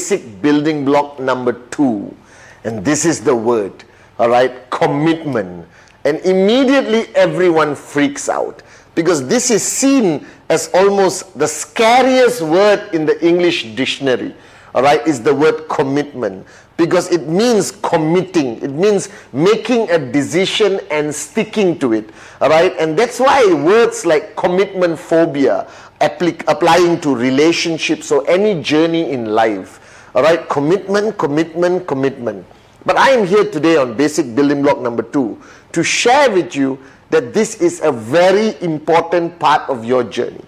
basic building block number 2. And this is the word, all right, commitment. And immediately everyone freaks out, because this is seen as almost the scariest word in the English dictionary, all right, is the word commitment. Because it means committing, it means making a decision and sticking to it, all right? And that's why words like commitment phobia applying to relationships or any journey in life, all right? Commitment, commitment, commitment. But I am here today on basic building block number 2 to share with you that this is a very important part of your journey.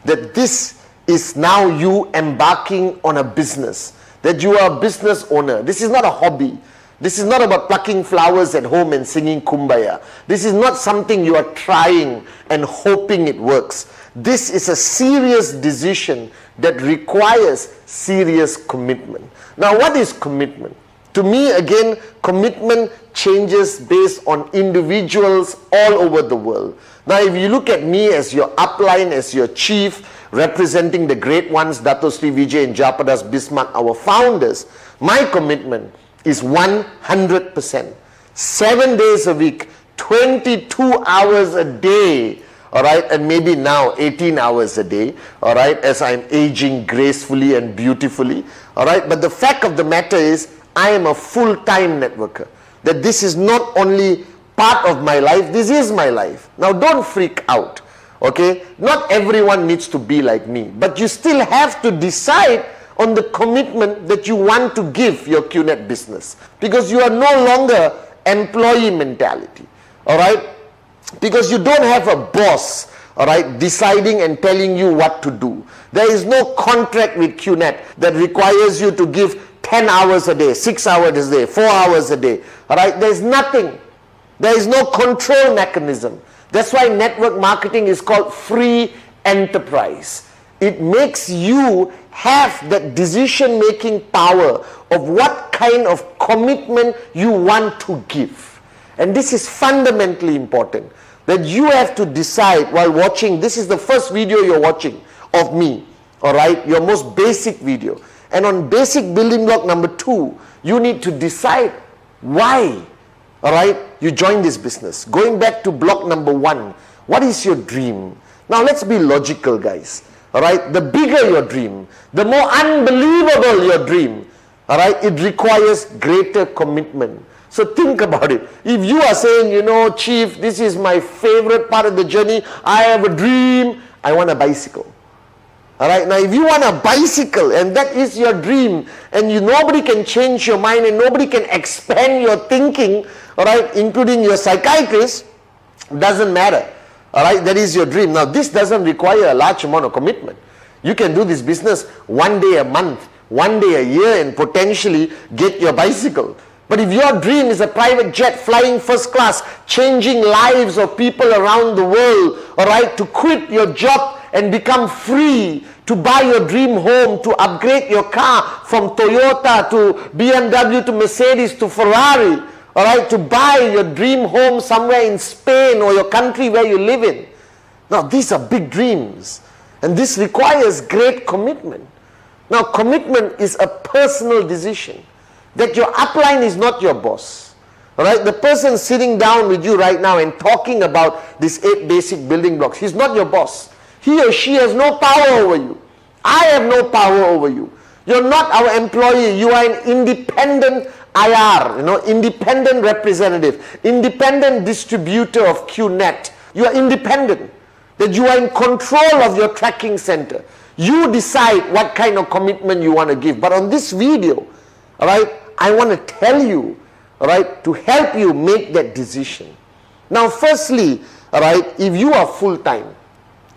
That this is now you embarking on a business. That you are a business owner. This is not a hobby. This is not about plucking flowers at home and singing Kumbaya. This is not something you are trying and hoping it works. This is a serious decision that requires serious commitment. Now, what is commitment? To me, again, commitment changes based on individuals all over the world. Now, if you look at me as your upline, as your chief, representing the great ones, Dato Sri Vijay and Japadas Bismarck, our founders, my commitment is 100%. 7 days a week, 22 hours a day, all right, and maybe now 18 hours a day, all right, as I'm aging gracefully and beautifully, all right. But the fact of the matter is, I am a full-time networker. That this is not only part of my life, this is my life. Now, don't freak out. Okay, not everyone needs to be like me, but you still have to decide on the commitment that you want to give your QNet business, because you are no longer employee mentality, all right, because you don't have a boss, all right, deciding and telling you what to do. There is no contract with QNet that requires you to give 10 hours a day, 6 hours a day, 4 hours a day, all right. There is nothing. There is no control mechanism. That's why network marketing is called free enterprise. It makes you have that decision-making power of what kind of commitment you want to give. And this is fundamentally important, that you have to decide while watching. This is the first video you're watching of me, all right, your most basic video. And on basic building block number 2, you need to decide why, all right, you join this business. Going back to block number 1, what is your dream? Now let's be logical, guys. All right, the bigger your dream, the more unbelievable your dream, all right, it requires greater commitment. So think about it. If you are saying, you know, Chief, this is my favorite part of the journey, I have a dream, I want a bicycle. All right, now if you want a bicycle and that is your dream, and nobody can change your mind and nobody can expand your thinking, all right, including your psychiatrist, doesn't matter. All right, that is your dream. Now this doesn't require a large amount of commitment. You can do this business 1 day a month, 1 day a year, and potentially get your bicycle. But if your dream is a private jet flying first class, changing lives of people around the world, all right, to quit your job and become free, to buy your dream home, to upgrade your car from Toyota to BMW to Mercedes to Ferrari, all right, to buy your dream home somewhere in Spain or your country where you live in. Now, these are big dreams, and this requires great commitment. Now, commitment is a personal decision, that your upline is not your boss. All right, the person sitting down with you right now and talking about these 8 basic building blocks, he's not your boss. He or she has no power over you. I have no power over you. You're not our employee. You are an independent IR, independent representative, independent distributor of QNet. You are independent. That you are in control of your tracking center. You decide what kind of commitment you want to give. But on this video, all right, I want to tell you, all right, to help you make that decision. Now, firstly, all right, if you are full-time,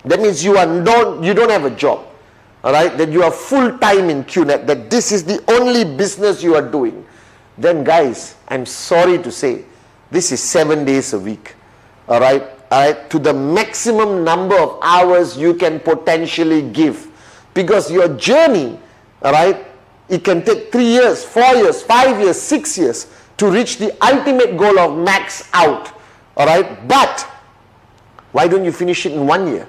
that means you don't have a job, all right, that you are full-time in QNet, that this is the only business you are doing, then guys, I'm sorry to say, this is 7 days a week, all right, to the maximum number of hours you can potentially give, because your journey, all right, it can take 3 years, 4 years, 5 years, 6 years to reach the ultimate goal of max out, all right, but why don't you finish it in 1 year?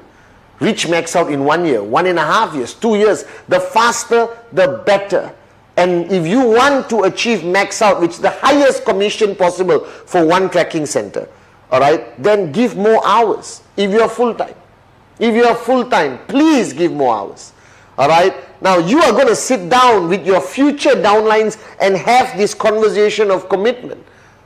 Reach max out in 1 year, 1.5 years, 2 years. The faster, the better. And if you want to achieve max out, which is the highest commission possible for one tracking center, all right, then give more hours if you are full-time. If you are full-time, please give more hours. All right. Now you are going to sit down with your future downlines and have this conversation of commitment.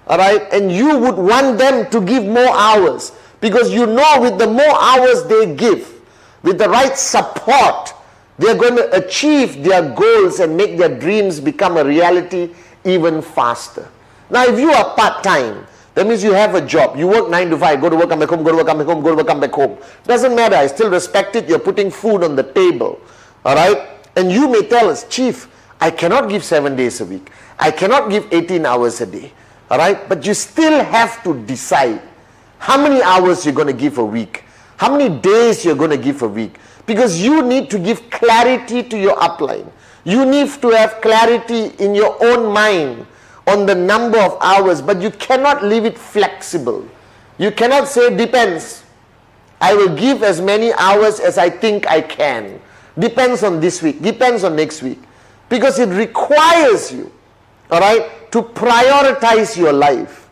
All right. And you would want them to give more hours, because you know with the more hours they give, with the right support, they are going to achieve their goals and make their dreams become a reality even faster. Now if you are part-time, that means you have a job. You work 9 to 5, go to work, come back home, go to work, come back home, go to work, come back home. Doesn't matter. I still respect it. You're putting food on the table. All right. And you may tell us, Chief, I cannot give 7 days a week. I cannot give 18 hours a day. All right. But you still have to decide how many hours you're going to give a week. How many days you're going to give a week. Because you need to give clarity to your upline. You need to have clarity in your own mind on the number of hours, but you cannot leave it flexible. You cannot say depends. I will give as many hours as I think I can. Depends on this week, depends on next week. Because it requires you, all right, to prioritize your life.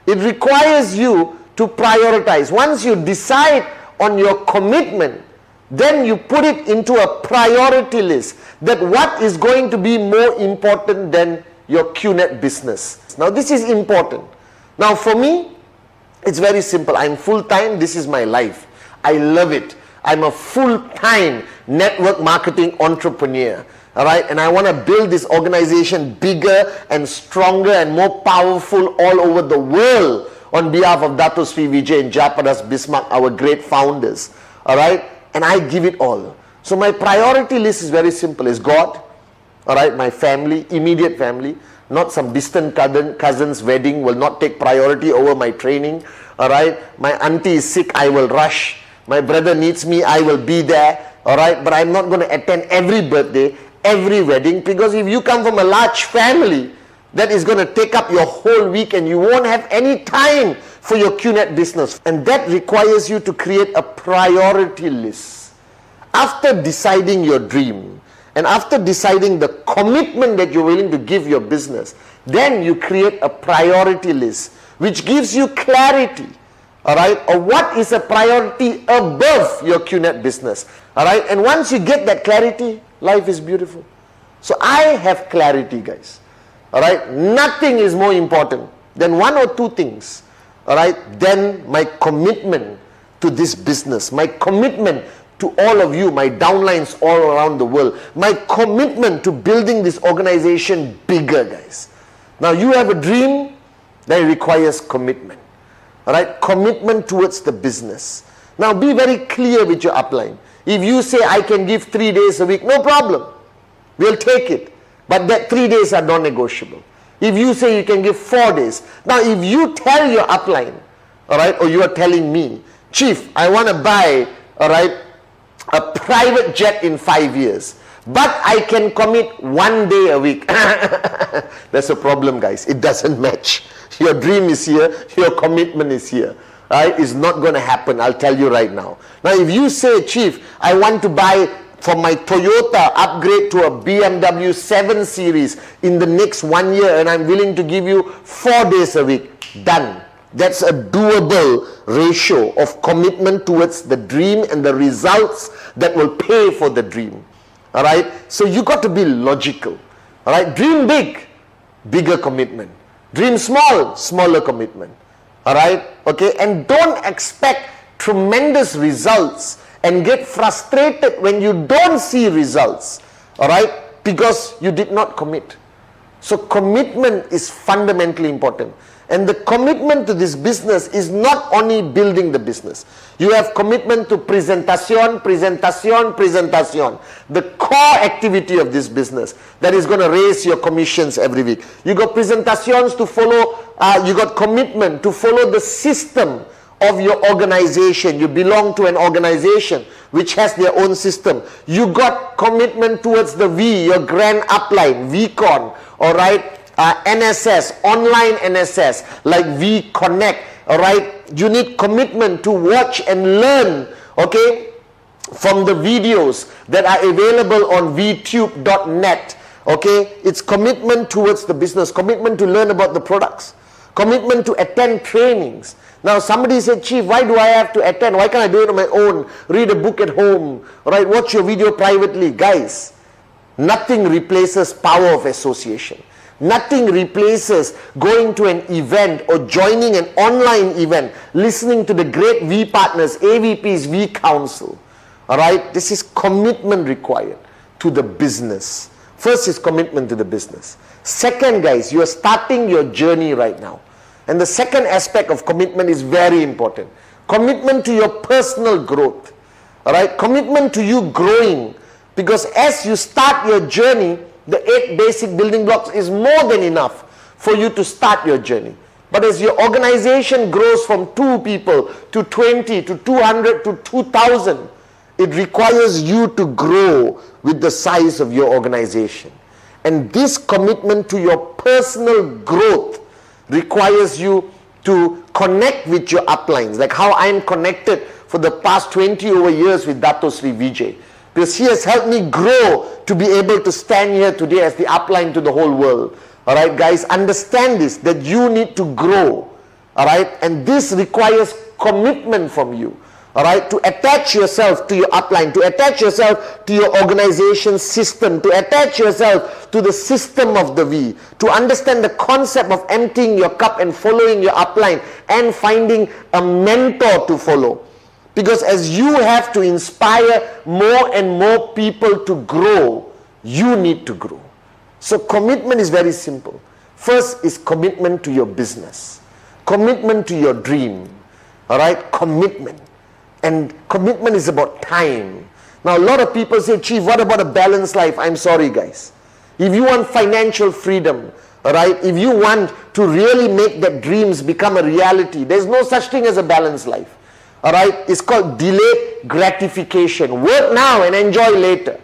It requires you to prioritize. Once you decide on your commitment, then you put it into a priority list, that what is going to be more important than your QNet business. Now this is important. Now for me, it's very simple. I'm full-time. This is my life. I love it. I'm a full-time network marketing entrepreneur. All right. And I want to build this organization bigger and stronger and more powerful all over the world on behalf of Dato Sri Vijay and Japadas Bismarck, our great founders. All right. And I give it all. So my priority list is very simple. It's God. All right, my family, immediate family, not some distant cousin's wedding will not take priority over my training. All right, my auntie is sick, I will rush. My brother needs me, I will be there. All right, but I'm not going to attend every birthday, every wedding, because if you come from a large family, that is going to take up your whole week and you won't have any time for your QNet business. And that requires you to create a priority list. After deciding your dream, and after deciding the commitment that you're willing to give your business, then you create a priority list, which gives you clarity, all right, of what is a priority above your QNet business, all right. And once you get that clarity, life is beautiful. So I have clarity, guys, all right. Nothing is more important than one or two things, all right, than my commitment to this business, my commitment to all of you, my downlines all around the world, my commitment to building this organization bigger, guys. Now you have a dream that requires commitment, all right, commitment towards the business. Now be very clear with your upline. If you say I can give 3 days a week, no problem, we'll take it, but that 3 days are non-negotiable. If you say you can give 4 days, now if you tell your upline, all right, or you are telling me, Chief, I want to buy, all right, a private jet in 5 years, but I can commit 1 day a week. That's a problem, guys. It doesn't match. Your dream is here, your commitment is here. Right? It's not going to happen, I'll tell you right now. Now if you say, Chief, I want to buy from my Toyota, upgrade to a BMW 7 Series in the next 1 year, and I'm willing to give you 4 days a week, done. That's a doable ratio of commitment towards the dream and the results that will pay for the dream. All right. So you got to be logical. All right. Dream big, bigger commitment. Dream small, smaller commitment. All right. Okay. And don't expect tremendous results and get frustrated when you don't see results. All right. Because you did not commit. So commitment is fundamentally important. And the commitment to this business is not only building the business. You have commitment to presentation, presentation, presentation. The core activity of this business that is going to raise your commissions every week. You got presentations to follow, you got commitment to follow the system of your organization. You belong to an organization which has their own system. You got commitment towards the V, your grand upline, VCon, all right? NSS, online NSS, like V Connect, all right? You need commitment to watch and learn, okay, from the videos that are available on vtube.net, Okay, it's commitment towards the business, commitment to learn about the products, commitment to attend trainings. Now somebody said, Chief, why do I have to attend? Why can't I do it on my own? Read a book at home, right? Watch your video privately. Guys, nothing replaces power of association. Nothing replaces going to an event or joining an online event, listening to the great V partners, AVPs, V council. All right, this is commitment required to the business. First is commitment to the business. Second, guys, you are starting your journey right now. And the second aspect of commitment is very important. Commitment to your personal growth. All right, commitment to you growing. Because as you start your journey, the 8 basic building blocks is more than enough for you to start your journey. But as your organization grows from 2 people to 20 to 200 to 2,000, it requires you to grow with the size of your organization. And this commitment to your personal growth requires you to connect with your uplines, like how I am connected for the past 20 over years with Dato Sri Vijay. Because he has helped me grow to be able to stand here today as the upline to the whole world. Alright guys, understand this, that you need to grow. Alright, and this requires commitment from you. Alright, to attach yourself to your upline, to attach yourself to your organization system, to attach yourself to the system of the V, to understand the concept of emptying your cup and following your upline and finding a mentor to follow. Because as you have to inspire more and more people to grow, you need to grow. So commitment is very simple. First is commitment to your business. Commitment to your dream. Alright, commitment. And commitment is about time. Now a lot of people say, Chief, what about a balanced life? I'm sorry guys. If you want financial freedom, alright, if you want to really make that dreams become a reality, there's no such thing as a balanced life. Alright, it's called delayed gratification. Work now and enjoy later.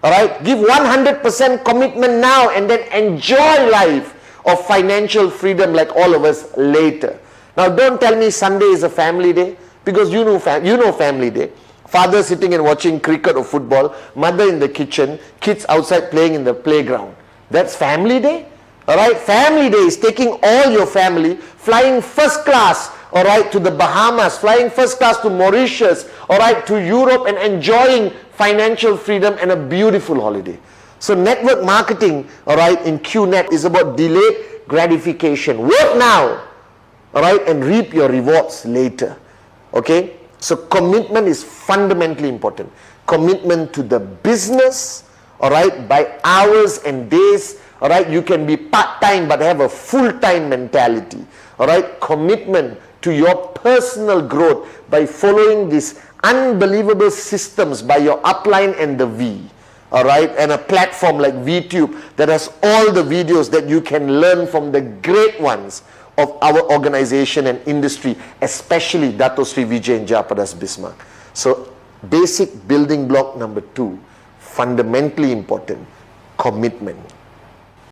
Alright, give 100% commitment now and then enjoy life of financial freedom like all of us later. Now don't tell me Sunday is a family day, because you know family day. Father sitting and watching cricket or football, mother in the kitchen, kids outside playing in the playground. That's family day? Alright, family day is taking all your family, flying first class, alright, to the Bahamas, flying first class to Mauritius, alright, to Europe, and enjoying financial freedom and a beautiful holiday. So network marketing, alright, in QNet is about delayed gratification. Work now, alright, and reap your rewards later. Okay, so commitment is fundamentally important. Commitment to the business, all right, by hours and days, all right. You can be part-time but have a full-time mentality, all right. Commitment to your personal growth by following these unbelievable systems by your upline and the V, all right, and a platform like VTube that has all the videos that you can learn from the great ones of our organization and industry, especially Dato Sri Vijay and Jayaprakash Bismarck. So basic building block number 2, fundamentally important, commitment.